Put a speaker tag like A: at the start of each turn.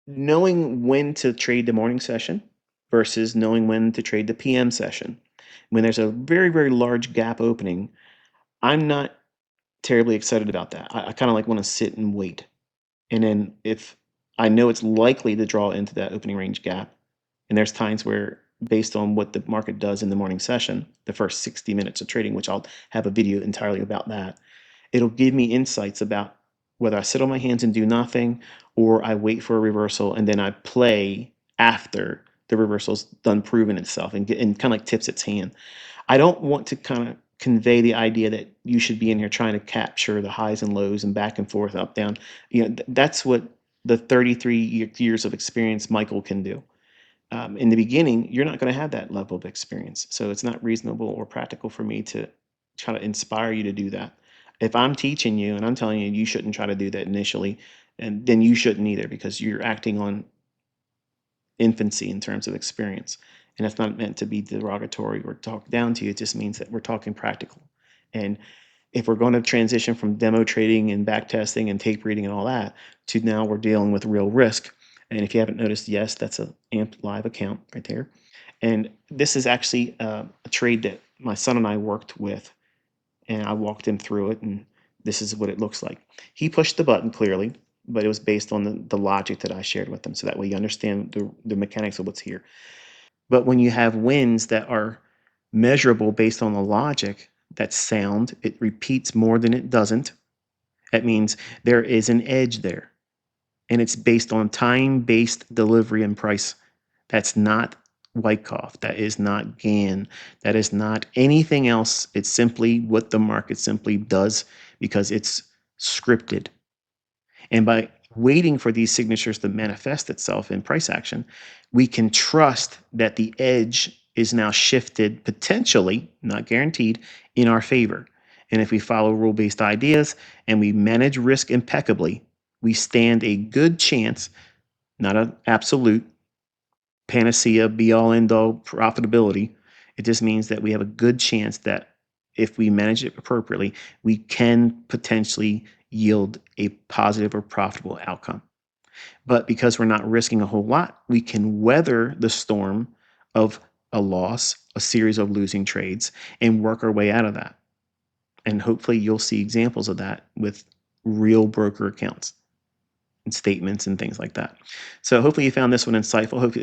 A: knowing when to trade the morning session versus knowing when to trade the PM session. When there's a very, very large gap opening, I'm not terribly excited about that. I kind of like want to sit and wait. And then if I know it's likely to draw into that opening range gap, and there's times where, based on what the market does in the morning session, the first 60 minutes of trading, which I'll have a video entirely about that, it'll give me insights about whether I sit on my hands and do nothing or I wait for a reversal and then I play after the reversal's done proving itself and kind of like tips its hand. I don't want to kind of convey the idea that you should be in here trying to capture the highs and lows and back and forth, up, down. That's what the 33 years of experience Michael can do. In the beginning, you're not going to have that level of experience. So it's not reasonable or practical for me to try to inspire you to do that. If I'm teaching you and I'm telling you you shouldn't try to do that initially, and then you shouldn't either because you're acting on infancy in terms of experience. And that's not meant to be derogatory or talk down to you. It just means that we're talking practical. And if we're going to transition from demo trading and back testing and tape reading and all that to now we're dealing with real risk. And if you haven't noticed, yes, that's a AMP live account right there. And this is actually a trade that my son and I worked with, and I walked him through it, and this is what it looks like. He pushed the button clearly, but it was based on the logic that I shared with him. So that way you understand the mechanics of what's here. But when you have wins that are measurable based on the logic, that's sound, it repeats more than it doesn't. That means there is an edge there. And it's based on time-based delivery and price. That's not Wyckoff. That is not Gann. That is not anything else. It's simply what the market simply does because it's scripted. And by waiting for these signatures to manifest itself in price action, we can trust that the edge is now shifted potentially, not guaranteed, in our favor. And if we follow rule-based ideas and we manage risk impeccably, we stand a good chance, not an absolute panacea, be all end all profitability. It just means that we have a good chance that if we manage it appropriately, we can potentially yield a positive or profitable outcome. But because we're not risking a whole lot, we can weather the storm of a loss, a series of losing trades, and work our way out of that. And hopefully you'll see examples of that with real broker accounts and statements and things like that. So hopefully you found this one insightful. Hope